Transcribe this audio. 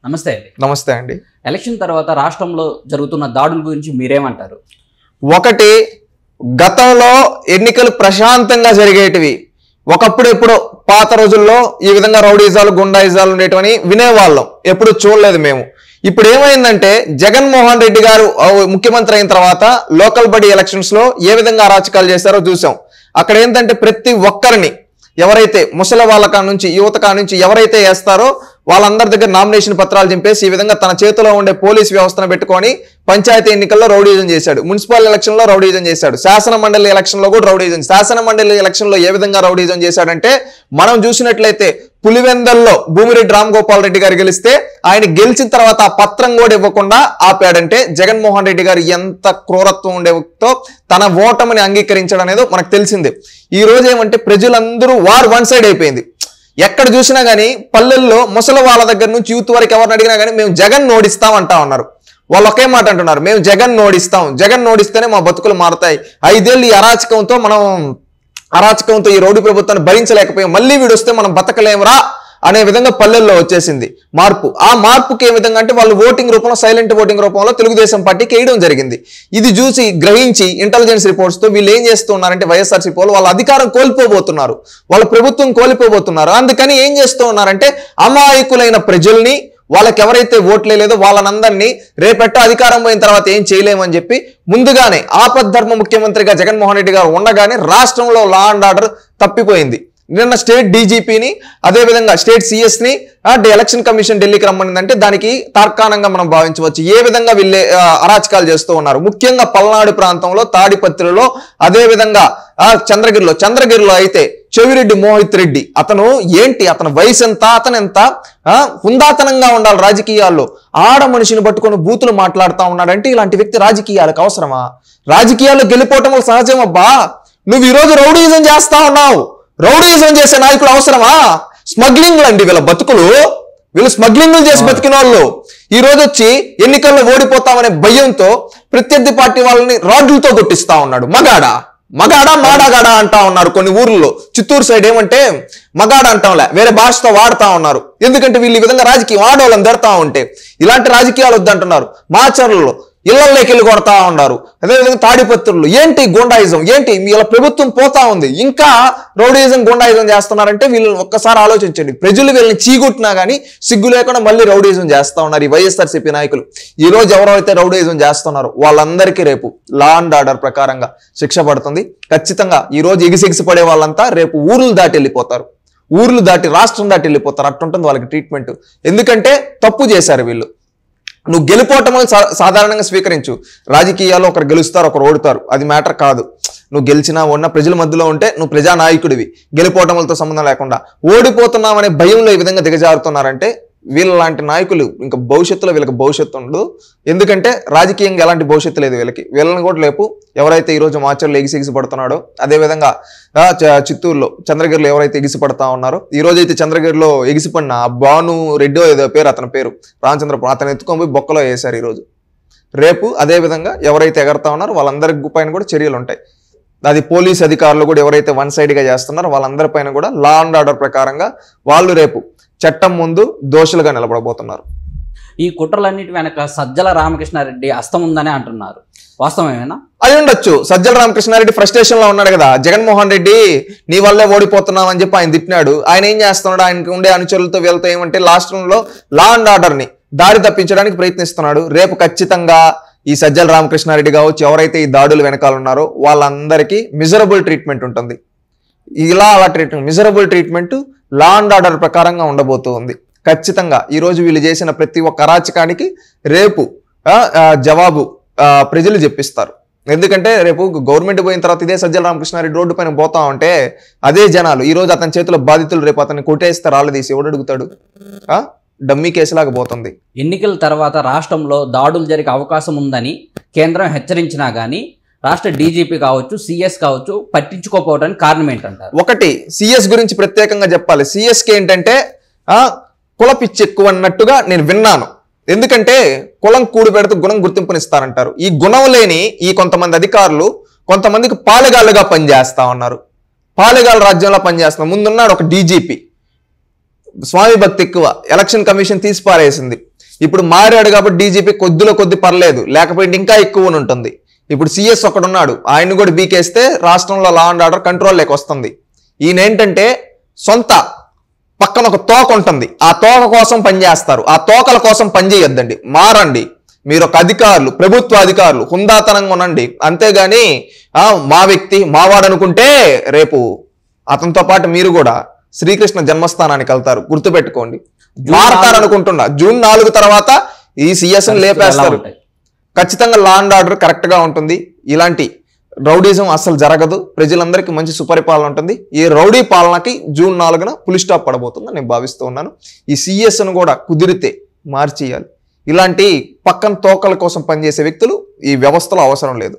నమస్తే అండి. నమస్తే అండి. ఎలక్షన్ తర్వాత రాష్ట్రంలో జరుగుతున్న దాడుల గురించి మీరేమంటారు? ఒకటి, గతంలో ఎన్నికలు ప్రశాంతంగా జరిగేటివి. ఒకప్పుడు ఎప్పుడో పాత రోజుల్లో ఈ విధంగా రౌడీజాలు గుండాయిజాలు ఉండేటివని వినేవాళ్ళం, ఎప్పుడు చూడలేదు మేము. ఇప్పుడు ఏమైందంటే జగన్మోహన్ రెడ్డి గారు ముఖ్యమంత్రి అయిన తర్వాత లోకల్ బాడీ ఎలక్షన్స్ లో ఏ విధంగా అరాచకాలు చేశారో చూసాం. అక్కడ ఏంటంటే ప్రతి ఒక్కరిని ఎవరైతే ముసలి వాళ్ళ నుంచి యువత నుంచి ఎవరైతే వేస్తారో వాళ్ళందరి దగ్గర నామినేషన్ పత్రాలు చింపేసి ఈ విధంగా తన చేతిలో ఉండే పోలీస్ వ్యవస్థను పెట్టుకొని పంచాయతీ ఎన్నికల్లో రౌడీజం చేశాడు, మున్సిపల్ ఎలక్షన్ లో రౌడీజం చేశాడు, శాసన మండలి ఎలక్షన్ లో కూడా రౌడీజం. శాసన మండలి ఎలక్షన్ లో ఏ విధంగా రౌడీజం చేశాడంటే మనం చూసినట్లయితే పులివెందల్లో భూమిరెడ్డి రామగోపాల్ రెడ్డి గారు గెలిస్తే ఆయన గెలిచిన తర్వాత ఆ పత్రం కూడా ఇవ్వకుండా ఆపాడంటే జగన్మోహన్ రెడ్డి గారు ఎంత క్రూరత్వం ఉండేతో తన ఓటమిని అంగీకరించడం అనేది మనకు తెలిసిందే. ఈ రోజు ఏమంటే ప్రజలందరూ వార్ వన్ సైడ్ అయిపోయింది. ఎక్కడ చూసినా గానీ పల్లెల్లో ముసలి వాళ్ళ దగ్గర నుంచి యూత్ వరకు ఎవరిని అడిగినా కానీ మేము జగన్ ఓడిస్తాం అంటా ఉన్నారు. వాళ్ళు ఒకే మాట అంటున్నారు, మేము జగన్ ఓడిస్తాం, జగన్ ఓడిస్తేనే మా బతుకులు మారుతాయి. 5 ఏళ్ళు ఈ అరాచకంతో ఈ రౌడీ ప్రభుత్వాన్ని భరించలేకపోయాం, మళ్ళీ వీడు వస్తే మనం బతకలేమరా అనే విధంగా పల్లెల్లో వచ్చేసింది మార్పు. ఆ మార్పుకి ఏ విధంగా అంటే వాళ్ళు ఓటింగ్ రూపంలో, సైలెంట్ ఓటింగ్ రూపంలో తెలుగుదేశం పార్టీకి వేయడం జరిగింది. ఇది చూసి గ్రహించి ఇంటెలిజెన్స్ రిపోర్ట్స్ తో వీళ్ళు ఏం చేస్తున్నారంటే వైఎస్ఆర్సీపీ వాళ్ళు వాళ్ళ అధికారం కోల్పోబోతున్నారు, వాళ్ళ ప్రభుత్వం కోల్పోబోతున్నారు. అందుకని ఏం చేస్తూ ఉన్నారంటే అమాయకులైన ప్రజల్ని, వాళ్ళకి ఎవరైతే ఓట్లే లేదో వాళ్ళనందరినీ రేపెట్ట అధికారం పోయిన తర్వాత ఏం చేయలేమని చెప్పి ముందుగానే ఆపద్ధర్మ ముఖ్యమంత్రిగా జగన్మోహన్ రెడ్డి గారు ఉండగానే రాష్ట్రంలో లా అండ్ ఆర్డర్ తప్పిపోయింది. నిన్న స్టేట్ డీజీపీని అదేవిధంగా స్టేట్ సిఎస్ ని ఎలక్షన్ కమిషన్ ఢిల్లీకి రమ్మనిందంటే దానికి తార్కాణంగా మనం భావించవచ్చు. ఏ విధంగా వీళ్ళే అరాచకాలు చేస్తూ ఉన్నారు. ముఖ్యంగా పల్నాడు ప్రాంతంలో తాడిపత్రిలో, అదేవిధంగా చంద్రగిరిలో అయితే చెవిరెడ్డి మోహిత్ రెడ్డి అతను వయసు ఎంత, అతను ఎంత హుందాతనంగా ఉండాలి రాజకీయాల్లో, ఆడ మనిషిని పట్టుకొని బూతులు మాట్లాడుతూ ఉన్నాడంటే ఇలాంటి వ్యక్తి రాజకీయాలకు అవసరమా? రాజకీయాల్లో గెలిపోవటం సహజం అబ్బా. నువ్వు ఈరోజు రౌడీజం చేస్తా ఉన్నావు, రౌడీజం చేసే నాయకులు అవసరమా? స్మగ్లింగ్లు అండి వీళ్ళ బతుకులు, వీళ్ళు స్మగ్లింగ్లు చేసి బతికిన వాళ్ళు ఈ రోజు వచ్చి ఎన్నికల్లో ఓడిపోతామనే భయంతో ప్రత్యర్థి పార్టీ వాళ్ళని రాడ్లతో కొట్టిస్తా ఉన్నాడు. మాడాగాడా అంటా ఉన్నారు కొన్ని ఊర్లలో. చిత్తూరు సైడ్ ఏమంటే మగాడ అంటాంలే, వేరే భాషతో వాడుతా ఉన్నారు. ఎందుకంటే వీళ్ళు ఈ విధంగా రాజకీయం ఆడవాళ్ళని దడతా ఉంటే ఇలాంటి రాజకీయాలు వద్దంటున్నారు. మాచర్లలో ఇళ్లలోకి వెళ్ళి కొడతా ఉన్నారు. అదేవిధంగా తాడిపత్రులు ఏంటి గుండాయిజం, ఏంటి వీళ్ళ ప్రభుత్వం పోతా ఉంది, ఇంకా రౌడీయిజం గుండాయిజం చేస్తున్నారంటే వీళ్ళని ఒక్కసారి ఆలోచించండి. ప్రజలు వీళ్ళని చీగుట్టినా కానీ సిగ్గు లేకుండా మళ్ళీ రౌడీయిజం చేస్తా ఉన్నారు ఈ వైఎస్ఆర్సీపీ నాయకులు. ఈ రోజు ఎవరైతే రౌడీయిజం చేస్తున్నారో వాళ్ళందరికీ రేపు లా అండ్ ఆర్డర్ ప్రకారంగా శిక్ష పడుతుంది ఖచ్చితంగా. ఈ రోజు ఎగిసిపడే వాళ్ళంతా రేపు ఊర్లు దాటి వెళ్ళిపోతారు, ఊర్లు దాటి రాష్ట్రం దాటి వెళ్ళిపోతారు. అట్టుంటుంది వాళ్ళకి ట్రీట్మెంట్. ఎందుకంటే తప్పు చేశారు వీళ్ళు. నువ్వు గెలిపోవటం సాధారణంగా స్వీకరించు. రాజకీయాల్లో ఒకరు గెలుస్తారు, ఒకరు ఓడుతారు, అది మ్యాటర్ కాదు. నువ్వు గెలిచినా ఉన్న ప్రజల మధ్యలో ఉంటే నువ్వు ప్రజానాయకుడివి. గెలిపోవటంతో సంబంధం లేకుండా ఓడిపోతున్నామనే భయంలో ఈ విధంగా దిగజారుతున్నారంటే వీళ్ళలాంటి నాయకులు ఇంకా భవిష్యత్తులో వీళ్ళకి భవిష్యత్తు ఉండదు. ఎందుకంటే రాజకీయంగా ఎలాంటి భవిష్యత్తు లేదు వీళ్ళకి. వీళ్ళని కూడా లేపు ఎవరైతే ఈరోజు మాచర్లో ఎగిసి పడుతున్నాడో, అదేవిధంగా చిత్తూరులో చంద్రగిరిలో ఎవరైతే ఎగిసిపడతా ఉన్నారో, ఈ రోజు అయితే చంద్రగిరిలో ఎగిసిపడిన భాను రెడ్డి ఏదో పేరు, అతని పేరు రామచంద్రపురం, అతను ఎత్తుకొని పోయి బొక్కలో వేశారు ఈరోజు. రేపు అదేవిధంగా ఎవరైతే ఎగరతా ఉన్నారో వాళ్ళందరి పైన కూడా చర్యలు ఉంటాయి. అది పోలీస్ అధికారులు కూడా ఎవరైతే వన్ సైడ్గా చేస్తున్నారో వాళ్ళందరి పైన కూడా లా అండ్ ఆర్డర్ ప్రకారంగా వాళ్ళు రేపు చట్టం ముందు దోషులుగా నిలబడబోతున్నారు. ఈ కుట్రలన్నిటి వెనక సజ్జల రామకృష్ణారెడ్డి హస్తం ఉందని అంటున్నారు, వాస్తవమేనా? అయి ఉండొచ్చు. సజ్జల రామకృష్ణారెడ్డి ఫ్రస్ట్రేషన్ లో ఉన్నాడు కదా, జగన్మోహన్ రెడ్డి నీ వల్లే ఓడిపోతున్నావు అని చెప్పి ఆయన తిట్టినాడు. ఆయన ఏం చేస్తున్నాడు, ఆయనకు ఉండే అనుచరులతో వీళ్ళతో ఏమంటే రాష్ట్రంలో లా అండ్ ఆర్డర్ ని దారి తప్పించడానికి ప్రయత్నిస్తున్నాడు. రేపు ఖచ్చితంగా ఈ సజ్జల రామకృష్ణారెడ్డి కావచ్చు, ఎవరైతే ఈ దాడులు వెనకాల ఉన్నారో వాళ్ళందరికీ మిజరబుల్ ట్రీట్మెంట్ ఉంటుంది. అలా treatment, miserable treatment law and order ప్రకారంగా ఉండబోతుంది ఖచ్చితంగా. ఈ రోజు వీళ్ళు చేసిన ప్రతి ఒక్క అరాచకానికి రేపు జవాబు ప్రజలు చెప్పిస్తారు. ఎందుకంటే రేపు గవర్నమెంట్ పోయిన తర్వాత ఇదే సజ్జల రామకృష్ణారెడ్డి రోడ్డు పైన పోతా ఉంటే అదే జనాలు ఈ రోజు అతని చేతిలో బాధితులు రేపు అతన్ని కొట్టేస్తే రాళ్ళు తీసి ఎవడు అడుగుతాడు? డమ్మీ కేసులాగా పోతుంది. ఎన్నికల తర్వాత రాష్ట్రంలో దాడులు జరిగే అవకాశం ఉందని కేంద్రం హెచ్చరించినా గానీ రాష్ట్ర డీజీపీ కావచ్చు, సిఎస్ కావచ్చు పట్టించుకోకపోవడానికి కారణం ఏంటంటారు? ఒకటి, సిఎస్ గురించి ప్రత్యేకంగా చెప్పాలి. సిఎస్కి ఏంటంటే కుల పిచ్చి ఎక్కువ అన్నట్టుగా నేను విన్నాను. ఎందుకంటే కులం కూడు పెడుతూ గుణం గుర్తింపునిస్తారంటారు. ఈ గుణం లేని ఈ కొంతమంది అధికారులు కొంతమందికి పాలెగాళ్ళుగా పనిచేస్తా ఉన్నారు. పాలెగాళ్ళ రాజ్యంలో పనిచేస్తున్నారు. ముందున్నాడు ఒక డీజీపీ, స్వామి భక్తి ఎక్కువ, ఎలక్షన్ కమిషన్ తీసి పారేసింది. ఇప్పుడు మారాడు కాబట్టి డీజీపీ కొద్ది పర్లేదు, లేకపోతే ఇంకా ఎక్కువ ఉంటుంది. ఇప్పుడు సిఎస్ ఒకడున్నాడు, ఆయన్ని కూడా బీకేస్తే రాష్ట్రంలో లా అండ్ ఆర్డర్ కంట్రోల్ లేక వస్తుంది. ఈయన ఏంటంటే సొంత పక్కన ఒక తోక ఉంటుంది, ఆ తోక కోసం పనిచేస్తారు. ఆ తోకల కోసం పనిచేయొద్దండి, మారండి. మీరు ఒక అధికారులు, ప్రభుత్వ అధికారులు హుందాతనంగా ఉండండి. అంతేగాని మా వ్యక్తి మావాడు అనుకుంటే రేపు అతనితో పాటు మీరు కూడా శ్రీకృష్ణ జన్మస్థానానికి వెళ్తారు. గుర్తుపెట్టుకోండి. మారతారు అనుకుంటున్నా. జూన్ 4 తర్వాత ఈ సిఎస్ లేపేస్తారు. ఖచ్చితంగా లా అండ్ ఆర్డర్ కరెక్ట్ గా ఉంటుంది. ఇలాంటి రౌడీజం అసలు జరగదు. ప్రజలందరికీ మంచి సుపరిపాలన ఉంటుంది. ఈ రౌడీ పాలనకి జూన్ 4న ఫుల్ స్టాప్ పడబోతుందని నేను భావిస్తూ ఉన్నాను. ఈ సిఎస్ను కూడా కుదిరితే మార్చేయాలి. ఇలాంటి పక్కన తోకల కోసం పనిచేసే వ్యక్తులు ఈ వ్యవస్థలో అవసరం లేదు.